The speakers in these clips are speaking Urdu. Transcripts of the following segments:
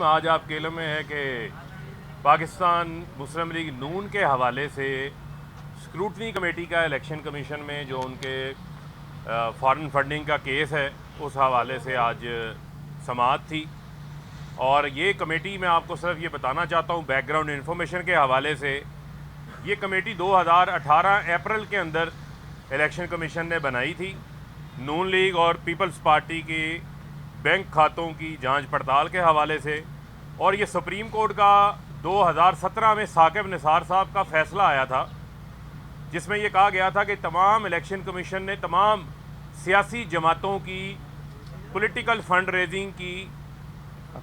ناظرین، آج آپ کے علم میں ہے کہ پاکستان مسلم لیگ نون کے حوالے سے اسکروٹنی کمیٹی کا الیکشن کمیشن میں جو ان کے فارن فنڈنگ کا کیس ہے اس حوالے سے آج سماعت تھی. اور یہ کمیٹی میں آپ کو صرف یہ بتانا چاہتا ہوں بیک گراؤنڈ انفارمیشن کے حوالے سے، یہ کمیٹی 2018 اپریل کے اندر الیکشن کمیشن نے بنائی تھی نون لیگ اور پیپلز پارٹی کے بینک کھاتوں کی جانچ پڑتال کے حوالے سے. اور یہ سپریم کورٹ کا 2017 میں ثاقب نثار صاحب کا فیصلہ آیا تھا جس میں یہ کہا گیا تھا کہ تمام الیکشن کمیشن نے تمام سیاسی جماعتوں کی پولیٹیکل فنڈ ریزنگ کی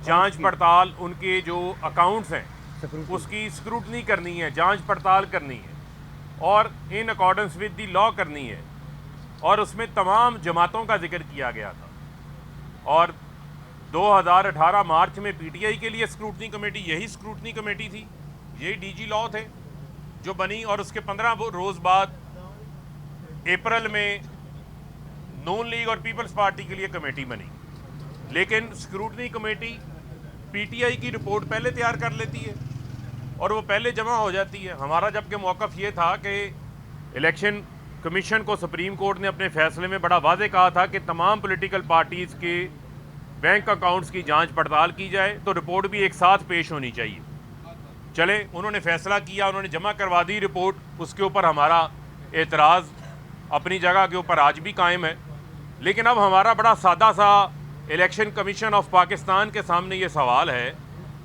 جانچ پڑتال، ان کے جو اکاؤنٹس ہیں اس کی اسکروٹنی کرنی ہے، جانچ پڑتال کرنی ہے اور ان اکارڈنس ود دی لا کرنی ہے. اور اس میں تمام جماعتوں کا ذکر کیا گیا تھا. اور 2018 مارچ میں پی ٹی آئی کے لیے اسکروٹنی کمیٹی، یہی اسکروٹنی کمیٹی تھی، یہی ڈی جی لا تھے جو بنی. اور اس کے 15 روز بعد اپریل میں نون لیگ اور پیپلز پارٹی کے لیے کمیٹی بنی. لیکن scrutiny committee P T I کی رپورٹ پہلے تیار کر لیتی ہے اور وہ پہلے جمع ہو جاتی ہے. ہمارا جبکہ موقف یہ تھا کہ الیکشن کمیشن کو سپریم کورٹ نے اپنے فیصلے میں بڑا واضح کہا تھا کہ تمام پولیٹیکل پارٹیز کے بینک اکاؤنٹس کی جانچ پڑتال کی جائے تو رپورٹ بھی ایک ساتھ پیش ہونی چاہیے. چلے انہوں نے فیصلہ کیا، انہوں نے جمع کروا دی رپورٹ. اس کے اوپر ہمارا اعتراض اپنی جگہ کے اوپر آج بھی قائم ہے. لیکن اب ہمارا بڑا سادہ سا الیکشن کمیشن آف پاکستان کے سامنے یہ سوال ہے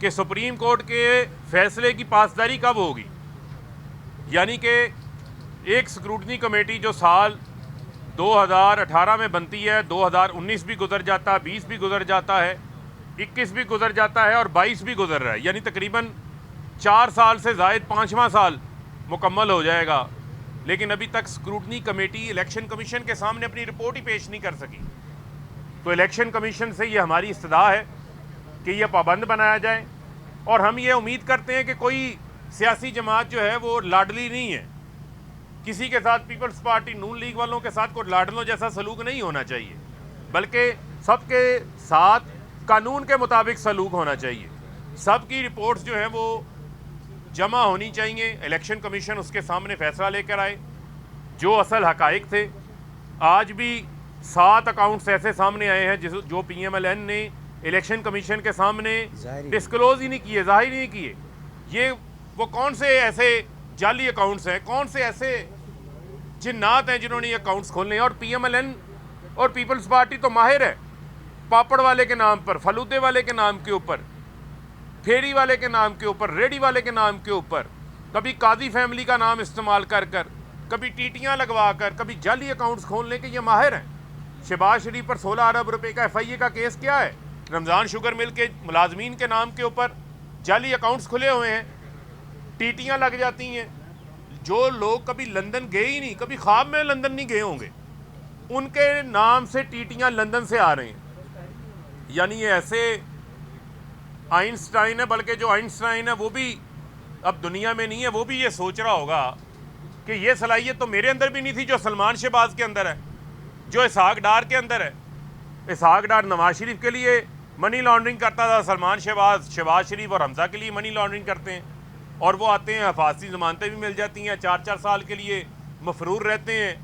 کہ سپریم کورٹ کے فیصلے کی پاسداری کب ہوگی؟ یعنی کہ ایک اسکروٹنی کمیٹی جو سال 2018 میں بنتی ہے، 2019 بھی گزر جاتا ہے، 20 بھی گزر جاتا ہے، 21 بھی گزر جاتا ہے اور 22 بھی گزر رہا ہے، یعنی تقریباً 4 سال سے زائد 5واں سال مکمل ہو جائے گا. لیکن ابھی تک اسکروٹنی کمیٹی الیکشن کمیشن کے سامنے اپنی رپورٹ ہی پیش نہیں کر سکی. تو الیکشن کمیشن سے یہ ہماری استدعا ہے کہ یہ پابند بنایا جائے. اور ہم یہ امید کرتے ہیں کہ کوئی سیاسی جماعت جو ہے وہ لاڈلی نہیں ہے، کسی کے ساتھ پیپلز پارٹی نون لیگ والوں کے ساتھ کوئی لاڈلوں جیسا سلوک نہیں ہونا چاہیے، بلکہ سب کے ساتھ قانون کے مطابق سلوک ہونا چاہیے. سب کی رپورٹس جو ہیں وہ جمع ہونی چاہیے، الیکشن کمیشن اس کے سامنے فیصلہ لے کر آئے. جو اصل حقائق تھے، آج بھی 7 اکاؤنٹس ایسے سامنے آئے ہیں جو پی ایم ایل این نے الیکشن کمیشن کے سامنے ڈسکلوز ہی نہیں کیے، ظاہر ہی نہیں کیے. یہ وہ کون سے ایسے جعلی اکاؤنٹس ہیں، کون سے ایسے جنات ہیں جنہوں نے یہ اکاؤنٹس کھولنے ہیں؟ اور پی ایم ایل این اور پیپلز پارٹی تو ماہر ہے پاپڑ والے کے نام پر، فلودے والے کے نام کے اوپر، پھیڑی والے کے نام کے اوپر، ریڈی والے کے نام کے اوپر، کبھی قاضی فیملی کا نام استعمال کر کر، کبھی ٹیٹیاں لگوا کر، کبھی جعلی اکاؤنٹس کھولنے کے یہ ماہر ہیں. شہباز شریف پر 16 ارب روپے کا ایف آئی اے کا کیس کیا ہے؟ رمضان شوگر مل کے ملازمین کے نام کے اوپر جعلی اکاؤنٹس کھلے ہوئے ہیں، ٹیٹیاں لگ جاتی ہیں. جو لوگ کبھی لندن گئے ہی نہیں، کبھی خواب میں لندن نہیں گئے ہوں گے، ان کے نام سے ٹیٹیاں لندن سے آ رہے ہیں. یعنی یہ ایسے آئنسٹائن ہے، بلکہ جو آئنسٹائن ہے وہ بھی اب دنیا میں نہیں ہے، وہ بھی یہ سوچ رہا ہوگا کہ یہ صلاحیت تو میرے اندر بھی نہیں تھی جو سلمان شہباز کے اندر ہے، جو اسحاق ڈار کے اندر ہے. اسحاق ڈار نواز شریف کے لیے منی لانڈرنگ کرتا تھا، سلمان شہباز شریف اور حمزہ کے لیے منی لانڈرنگ کرتے ہیں. اور وہ آتے ہیں، حفاظتی ضمانتیں بھی مل جاتی ہیں، 4 سال کے لیے مفرور رہتے ہیں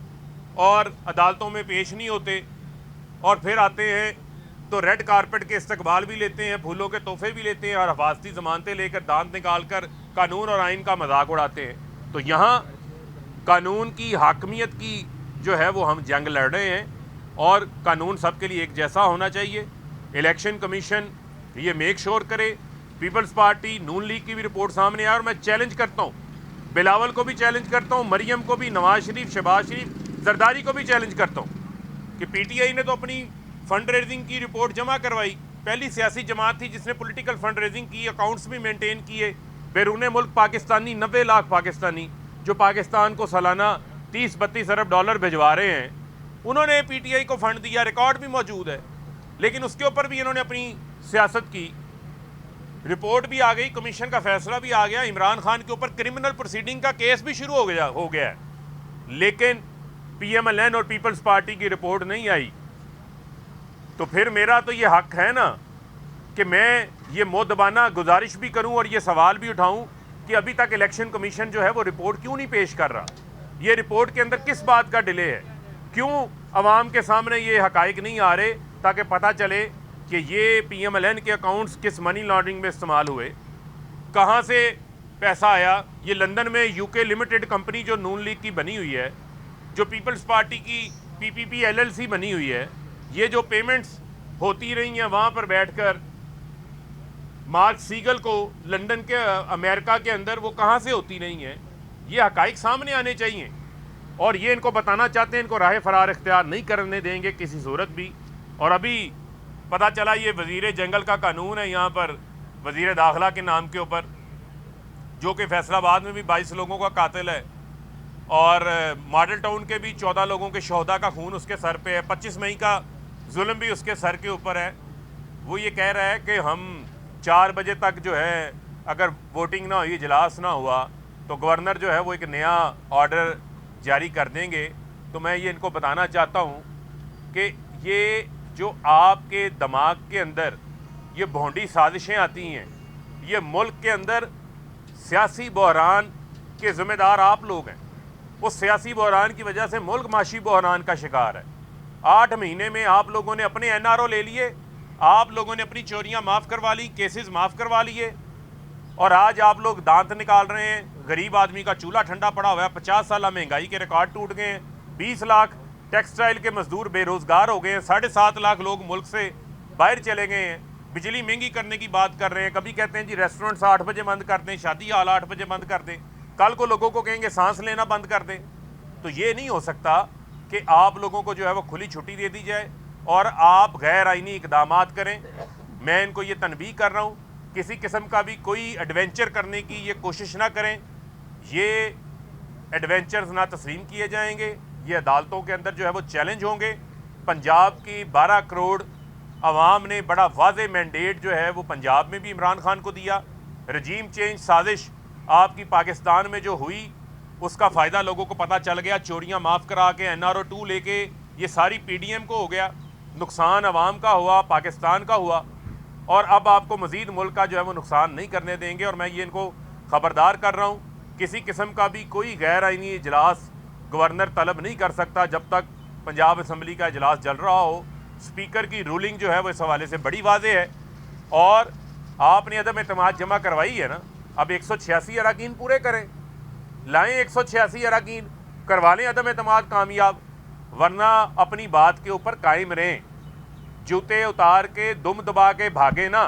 اور عدالتوں میں پیش نہیں ہوتے. اور پھر آتے ہیں تو ریڈ کارپٹ کے استقبال بھی لیتے ہیں، پھولوں کے تحفے بھی لیتے ہیں اور حفاظتی ضمانتیں لے کر دانت نکال کر قانون اور آئین کا مذاق اڑاتے ہیں. تو یہاں قانون کی حاکمیت کی جو ہے وہ ہم جنگ لڑ رہے ہیں اور قانون سب کے لیے ایک جیسا ہونا چاہیے. الیکشن کمیشن یہ میک شور کرے، پیپلز پارٹی نون لیگ کی بھی رپورٹ سامنے آئے. اور میں چیلنج کرتا ہوں، بلاول کو بھی چیلنج کرتا ہوں، مریم کو بھی، نواز شریف، شہباز شریف، زرداری کو بھی چیلنج کرتا ہوں کہ پی ٹی آئی نے تو اپنی فنڈ ریزنگ کی رپورٹ جمع کروائی، پہلی سیاسی جماعت تھی جس نے پولیٹیکل فنڈ ریزنگ کی، اکاؤنٹس بھی مینٹین کیے. بیرون ملک پاکستانی 90 لاکھ پاکستانی جو پاکستان کو سالانہ 30-32 ارب ڈالر بھجوا رہے ہیں، انہوں نے پی ٹی آئی کو فنڈ دیا، ریکارڈ بھی موجود ہے. لیکن اس کے اوپر بھی انہوں نے اپنی سیاست کی. رپورٹ بھی آ گئی، کمیشن کا فیصلہ بھی آ گیا، عمران خان کے اوپر کرمنل پروسیڈنگ کا کیس بھی شروع ہو گیا ہے. لیکن پی ایم ایل این اور پیپلز پارٹی کی رپورٹ نہیں آئی. تو پھر میرا تو یہ حق ہے نا کہ میں یہ مؤدبانہ گزارش بھی کروں اور یہ سوال بھی اٹھاؤں کہ ابھی تک الیکشن کمیشن جو ہے وہ رپورٹ کیوں نہیں پیش کر رہا؟ یہ رپورٹ کے اندر کس بات کا ڈیلے ہے؟ کیوں عوام کے سامنے یہ حقائق نہیں آ رہے تاکہ پتہ چلے کہ یہ پی ایم ایل این کے اکاؤنٹس کس منی لانڈرنگ میں استعمال ہوئے، کہاں سے پیسہ آیا؟ یہ لندن میں یو کے لمیٹڈ کمپنی جو نون لیگ کی بنی ہوئی ہے، جو پیپلز پارٹی کی پی پی پی ایل ایل سی بنی ہوئی ہے، یہ جو پیمنٹس ہوتی رہی ہیں وہاں پر بیٹھ کر مارک سیگل کو لندن کے امریکہ کے اندر، وہ کہاں سے ہوتی نہیں ہیں؟ یہ حقائق سامنے آنے چاہیے، اور یہ ان کو بتانا چاہتے ہیں، ان کو راہ فرار اختیار نہیں کرنے دیں گے کسی صورت بھی۔ اور ابھی پتہ چلا یہ وزیر جنگل کا قانون ہے یہاں پر وزیر داخلہ کے نام کے اوپر، جو کہ فیصل آباد میں بھی 22 لوگوں کا قاتل ہے، اور ماڈل ٹاؤن کے بھی 14 لوگوں کے شہداء کا خون اس کے سر پہ ہے، 25 مئی کا ظلم بھی اس کے سر کے اوپر ہے۔ وہ یہ کہہ رہا ہے کہ ہم 4 بجے تک جو ہے اگر ووٹنگ نہ ہوئی، اجلاس نہ ہوا، تو گورنر جو ہے وہ ایک نیا آرڈر جاری کر دیں گے۔ تو میں یہ ان کو بتانا چاہتا ہوں کہ یہ جو آپ کے دماغ کے اندر یہ بھونڈی سازشیں آتی ہیں، یہ ملک کے اندر سیاسی بحران کے ذمہ دار آپ لوگ ہیں۔ اس سیاسی بحران کی وجہ سے ملک معاشی بحران کا شکار ہے۔ 8 مہینے میں آپ لوگوں نے اپنے این آر او لے لیے، آپ لوگوں نے اپنی چوریاں معاف کروا لی، کیسز معاف کروا لیے، اور آج آپ لوگ دانت نکال رہے ہیں۔ غریب آدمی کا چولہا ٹھنڈا پڑا ہوا ہے، 50 سالہ مہنگائی کے ریکارڈ ٹوٹ گئے ہیں، 20 لاکھ ٹیکسٹائل کے مزدور بے روزگار ہو گئے ہیں، 7.5 لاکھ لوگ ملک سے باہر چلے گئے ہیں، بجلی مہنگی کرنے کی بات کر رہے ہیں، کبھی کہتے ہیں جی ریسٹورنٹس 8 بجے بند کر دیں، شادی ہال 8 بجے بند کر دیں، کل کو لوگوں کو کہیں گے سانس لینا بند کر دیں۔ تو یہ نہیں ہو سکتا کہ آپ لوگوں کو جو ہے وہ کھلی چھٹی دے دی جائے اور آپ غیر آئینی اقدامات کریں۔ میں ان کو یہ تنبیہ کر رہا ہوں، کسی قسم کا بھی کوئی ایڈونچر کرنے کی یہ کوشش نہ کریں، یہ ایڈونچرز نہ تسلیم کیے جائیں گے، یہ عدالتوں کے اندر جو ہے وہ چیلنج ہوں گے۔ پنجاب کی 12 کروڑ عوام نے بڑا واضح مینڈیٹ جو ہے وہ پنجاب میں بھی عمران خان کو دیا۔ رجیم چینج سازش آپ کی پاکستان میں جو ہوئی، اس کا فائدہ لوگوں کو پتہ چل گیا، چوریاں معاف کرا کے این آر او 2 لے کے یہ ساری پی ڈی ایم کو ہو گیا، نقصان عوام کا ہوا، پاکستان کا ہوا، اور اب آپ کو مزید ملک کا جو ہے وہ نقصان نہیں کرنے دیں گے۔ اور میں یہ ان کو خبردار کر رہا ہوں، کسی قسم کا بھی کوئی غیر آئینی اجلاس گورنر طلب نہیں کر سکتا جب تک پنجاب اسمبلی کا اجلاس چل رہا ہو۔ اسپیکر کی رولنگ جو ہے وہ اس حوالے سے بڑی واضح ہے، اور آپ نے عدم اعتماد جمع کروائی ہے نا، اب 186 اراکین پورے کریں، لائیں 186 اراکین، کروا لیں عدم اعتماد کامیاب، ورنہ اپنی بات کے اوپر قائم رہیں، جوتے اتار کے دم دبا کے بھاگے نا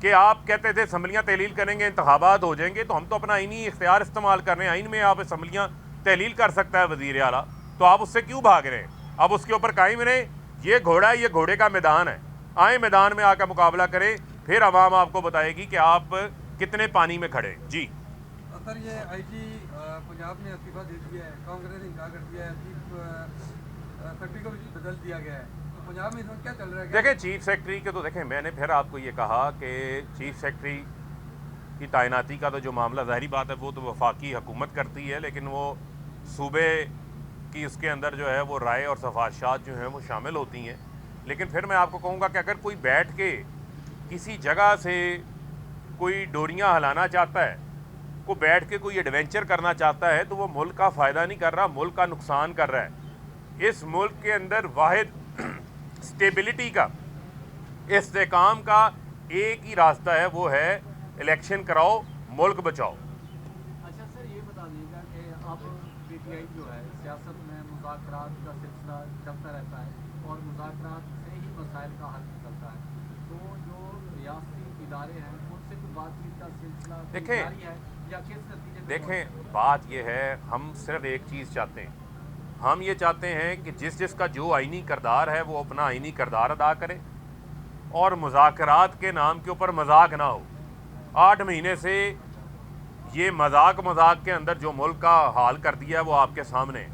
کہ آپ کہتے تھے اسمبلیاں تحلیل کریں گے انتخابات ہو جائیں گے، تو ہم تو اپنا آئینی اختیار استعمال کر رہے ہیں، آئین میں آپ اسمبلیاں تحلیل کر سکتا ہے وزیر اعلیٰ، تو آپ اس سے کیوں بھاگ رہے ہیں؟ اب اس کے اوپر قائم رہیں، یہ گھوڑا ہے، یہ گھوڑے کا میدان ہے، آئیں میدان میں آ کر مقابلہ کریں، پھر عوام آپ کو بتائے گی کہ آپ کتنے پانی میں کھڑے ہیں۔ جی سر، یہ آئی جی پنجاب نے استعفیٰ دے دیا ہے، کانگریس نے انکار کر دیا ہے، چیف سیکرٹری کو بھی بدل دیا گیا ہے، تو پنجاب میں اس وقت کیا چل رہا ہے؟ دیکھیں چیف سیکرٹری کے تو دیکھیں، میں نے پھر آپ کو یہ کہا کہ چیف سیکرٹری کی تعیناتی کا تو جو معاملہ ظاہری بات ہے وہ تو وفاقی حکومت کرتی ہے، لیکن وہ صوبے کی اس کے اندر جو ہے وہ رائے اور سفارشات جو ہیں وہ شامل ہوتی ہیں۔ لیکن پھر میں آپ کو کہوں گا کہ اگر کوئی بیٹھ کے کسی جگہ سے کوئی ڈوریاں ہلانا چاہتا ہے، کوئی بیٹھ کے کوئی ایڈونچر کرنا چاہتا ہے، تو وہ ملک کا فائدہ نہیں کر رہا، ملک کا نقصان کر رہا ہے۔ اس ملک کے اندر واحد سٹیبلٹی کا، استحکام کا ایک ہی راستہ ہے، وہ ہے الیکشن کراؤ، ملک بچاؤ۔ اچھا سر، یہ بتا دیجیے گا کہ اب پی ٹی آئی جو ہے سیاست میں مذاکرات کا سلسلہ چلتا رہتا ہے اور مذاکرات سے ہی مسائل کا حل نکلتا ہے، تو جو ریاستی ادارے ہیں ان سے کوئی بات چیت کا سلسلہ جاری ہے یا کس نتیجے میں؟ دیکھیں بات یہ ہے، ہم صرف ایک چیز چاہتے ہیں، ہم یہ چاہتے ہیں کہ جس کا جو آئینی کردار ہے وہ اپنا آئینی کردار ادا کرے، اور مذاکرات کے نام کے اوپر مذاق نہ ہو۔ 8 مہینے سے یہ مذاق کے اندر جو ملک کا حال کر دیا ہے وہ آپ کے سامنے ہے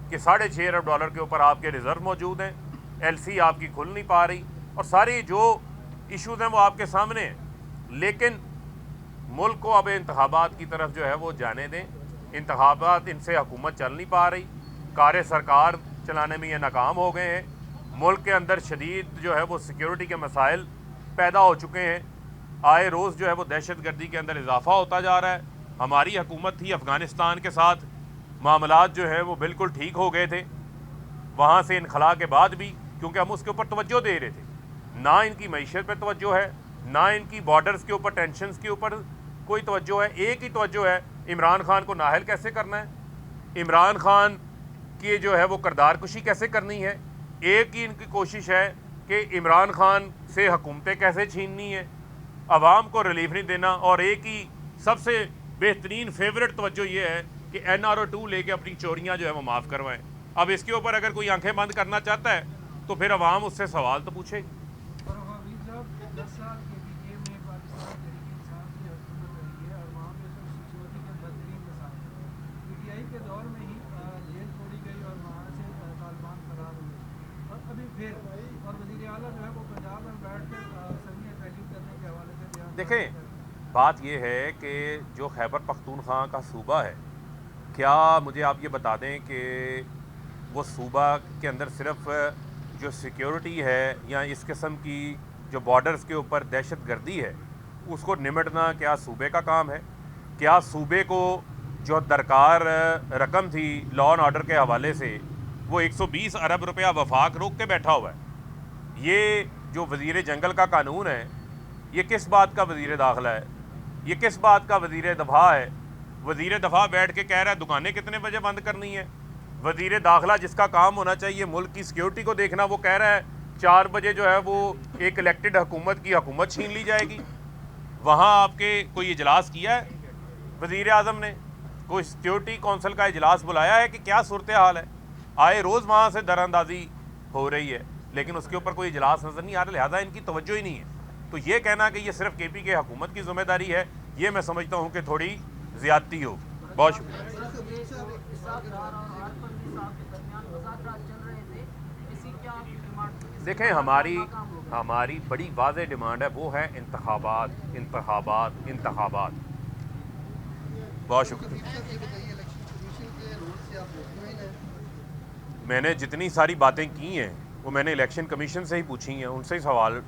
کہ $6.5 ارب کے اوپر آپ کے ریزرو موجود ہیں، ایل سی آپ کی کھل نہیں پا رہی، اور ساری جو ایشوز ہیں وہ آپ کے سامنے ہیں۔ لیکن ملک کو اب انتخابات کی طرف جو ہے وہ جانے دیں، انتخابات ان سے حکومت چل نہیں پا رہی، کار سرکار چلانے میں یہ ناکام ہو گئے ہیں، ملک کے اندر شدید جو ہے وہ سیکیورٹی کے مسائل پیدا ہو چکے ہیں، آئے روز جو ہے وہ دہشت گردی کے اندر اضافہ ہوتا جا رہا ہے. ہماری حکومت تھی افغانستان کے ساتھ معاملات جو ہے وہ بالکل ٹھیک ہو گئے تھے وہاں سے انخلا کے بعد بھی, کیونکہ ہم اس کے اوپر توجہ دے رہے تھے. نہ ان کی معیشت پہ توجہ ہے, نہ ان کی بارڈرز کے اوپر ٹینشنز کے اوپر کوئی توجہ ہے. ایک ہی توجہ ہے عمران خان کو نااہل کیسے کرنا ہے, عمران خان کی جو ہے وہ کردار کشی کیسے کرنی ہے. ایک ہی ان کی کوشش ہے کہ عمران خان سے حکومتیں کیسے چھیننی ہیں, عوام کو ریلیف نہیں دینا. اور ایک ہی سب سے بہترین فیورٹ توجہ یہ ہے کہ NRO2 لے کے اپنی چوریاں جو ہے وہ معاف کروائیں. اب اس کے اوپر اگر کوئی آنکھیں بند کرنا چاہتا ہے تو پھر عوام اس سے سوال تو پوچھے گی. اور حبیب صاحب 10 سال کے PTI میں پاکستان تحریک انصاف کی حکومت رہی ہے اور وہاں پہ سیکورٹی کے بہترین مسائل ہیں. PTI کے دور میں ہی جیل کھولی گئی اور وہاں سے طالبان فرار ہوئے اور ابھی پھر اور وزیر اعلیٰ جو ہے وہ پنجاب میں بیٹھ کے سنگین ریلی کرنے کے حوالے سے بیان. دیکھیں بات یہ ہے کہ جو خیبر پختونخوا کا صوبہ ہے, کیا مجھے آپ یہ بتا دیں کہ وہ صوبہ کے اندر صرف جو سیکیورٹی ہے یا اس قسم کی جو بارڈرز کے اوپر دہشت گردی ہے اس کو نمٹنا کیا صوبے کا کام ہے؟ کیا صوبے کو جو درکار رقم تھی لا اینڈ آرڈر کے حوالے سے وہ 120 ارب روپیہ وفاق روک کے بیٹھا ہوا ہے؟ یہ جو وزیر جنگل کا قانون ہے یہ کس بات کا وزیر داخلہ ہے, یہ کس بات کا وزیر دفاع ہے؟ وزیر دفاع بیٹھ کے کہہ رہا ہے دکانیں کتنے بجے بند کرنی ہیں. وزیر داخلہ جس کا کام ہونا چاہیے ملک کی سیکیورٹی کو دیکھنا, وہ کہہ رہا ہے 4 بجے جو ہے وہ ایک الیکٹڈ حکومت کی حکومت چھین لی جائے گی. وہاں آپ کے کوئی اجلاس کیا ہے وزیر اعظم نے؟ کوئی سیکیورٹی کونسل کا اجلاس بلایا ہے کہ کیا صورتحال ہے؟ آئے روز وہاں سے در اندازی ہو رہی ہے لیکن اس کے اوپر کوئی اجلاس نظر نہیں آ رہا, لہٰذا ان کی توجہ ہی نہیں ہے. تو یہ کہنا کہ یہ صرف KP کے حکومت کی ذمہ داری ہے, یہ میں سمجھتا ہوں کہ تھوڑی زیادتی ہوگی. بہت شکریہ. دیکھیں ہماری بڑی واضح ڈیمانڈ ہے, وہ ہے انتخابات انتخابات انتخابات. بہت شکریہ. میں نے جتنی ساری باتیں کی ہیں وہ میں نے الیکشن کمیشن سے ہی پوچھی ہیں, ان سے ہی سوال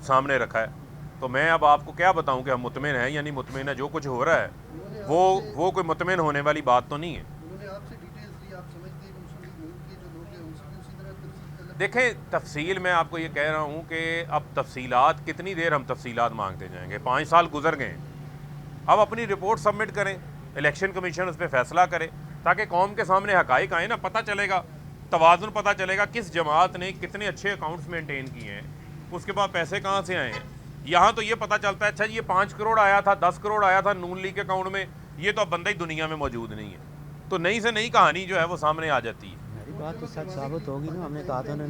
سامنے رکھا ہے. تو میں اب آپ کو کیا بتاؤں کہ ہم مطمئن ہیں یا نہیں مطمئن ہے. جو کچھ ہو رہا ہے وہ کوئی مطمئن ہونے والی بات تو نہیں ہے. دیکھیں تفصیل میں آپ کو یہ کہہ رہا ہوں کہ اب تفصیلات کتنی دیر ہم تفصیلات مانگتے جائیں گے, 5 سال گزر گئے ہیں. اب اپنی رپورٹ سبمٹ کریں, الیکشن کمیشن اس پہ فیصلہ کرے تاکہ قوم کے سامنے حقائق آئیں نا, پتہ چلے گا, توازن پتہ چلے گا کس جماعت نے کتنے اچھے اکاؤنٹس مینٹین کیے ہیں, اس کے بعد پیسے کہاں سے آئے ہیں. یہاں تو یہ پتہ چلتا ہے اچھا یہ 5 کروڑ آیا تھا, 10 کروڑ آیا تھا نون لیگ کے اکاؤنٹ میں, یہ تو اب بندہ ہی دنیا میں موجود نہیں ہے. تو نئی سے نئی کہانی جو ہے وہ سامنے آ جاتی ہے. میری بات تو سچ ثابت ہوگی نا, ہم نے کہا تھا نا.